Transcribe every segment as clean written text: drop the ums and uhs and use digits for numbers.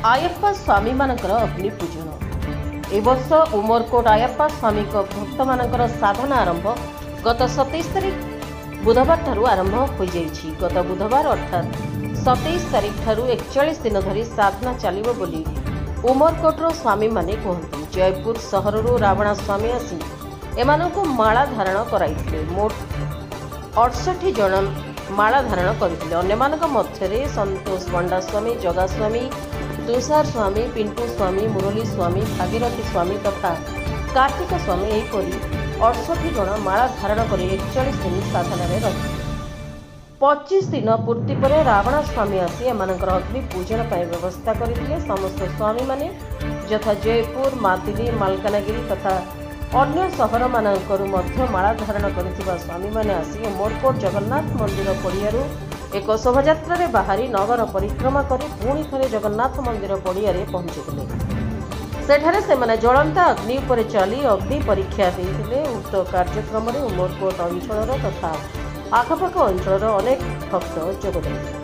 आयप्पा स्वामी मानकर अग्नि पूजन ए वर्ष उमरकोट आयप्पा स्वामी भक्त मानकर साधना आरंभ गत 27 तारिख बुधवार ठारू आरंभ हो जाइछि। गत बुधवार अर्थात 27 तारिख ठारू 41 दिन धरी साधना चलिबो बोली उमरकोटर स्वामी माने कहते। जयपुर सहर रावणा स्वामी आसी एमानंकु माला धारण कराइथिले। मोट 68 जन माला धारण करथिले। अन्यमानक मध्यरे संतोष पंडा स्वामी, जगा स्वामी, तुषार स्वामी, पिंटू स्वामी, मुरली स्वामी, भागीरथी स्वामी तथा कार्तिक स्वामी एहिपरि 68 जन माला धारण कर 41 दिन साधन रही। 25 दिन पूर्ति पर रावणा स्वामी आसी एमानकर अग्नि पूजन पर व्यवस्था करथिले। समस्त स्वामी माने यथा जयपुर, मादिली, मालकानगिरी तथा अन्य सहर मानकरू मध्य माला धारण करथिबा स्वामी माने आसी उमरकोट जगन्नाथ मंदिर पड़ियारू एक शोभायात्रा रे बाहरी नगर परिक्रमा करी पुणी थरे जगन्नाथ मंदिर पड़िया रे पहुंचीथिले। सेठारे सेमाने ज्वलंता अग्नि उपरे चली अग्नि परीक्षा देइथिले। उक्त कार्यक्रम रे उमरकोट अंचल तथा आखपाख अंचल अनेक भक्त जोग देइथिले।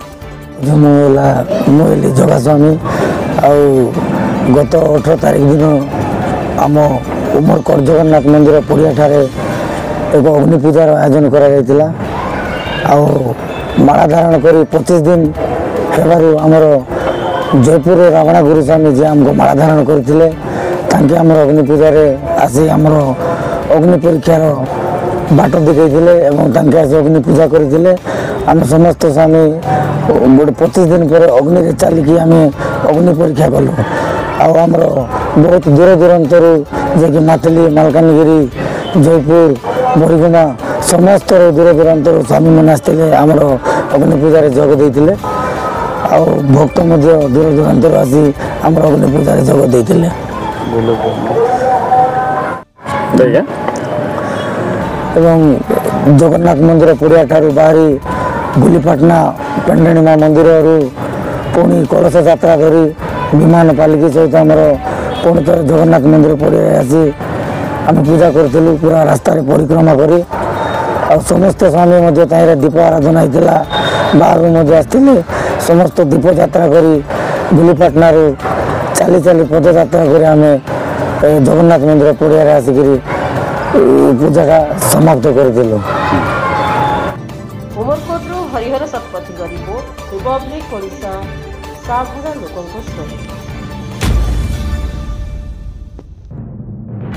जगा स्वामी गत 18 तारिख दिन आम उमरकोट जगन्नाथ मंदिर पड़िया ठारे एक अग्नि पूजार आयोजन करा माला धारण कर 25 दिन हेबारू आमर जयपुर रावणा गुरुस्वामी जी आमको माला धारण करथिले। तांके आमर अग्नि पूजार आसी आमर अग्नि परीक्षार बाट देखैथिले एवं तांके आसी अग्नि पूजा करथिले। आम समस्त स्वामी गोटे 25 दिन पर अग्नि चलिकी आम अग्नि परीक्षा कलु। आमर बहुत दूर दूरांतर जे मातली, मालकानगिरी, जयपुर, बरगुमा समस्त दूर दूरांतर स्वामी मैंने आसते आमर अग्नि पूजा जोग देते। भक्त दूर दूरांतर आसी आमर अग्नि पूजा जोग देते। जगन्नाथ मंदिर पड़िया ठारू बाहरी गुलीपाटना पेंडाणी माँ मंदिर पुणी कलश यात्रा करी विमान पालिकी सहित आमर पुणी थर जगन्नाथ मंदिर पड़िया आसी आम पूजा करूँ। पूरा रास्ता परिक्रमा करी समस्त स्वामी ताइरे दीप आराधना होता। बाहर आसते समस्त दीप यात्रा करी गुलीपाटना चली चली पद यात्रा कर आम जगन्नाथ मंदिर पड़िया आसिक पूजा समाप्त करूँ। उमरकोट हरिहर शतपथी रिपोर्ट रिपब्लिक ओडिशा साधारण लोकों स्टोरी।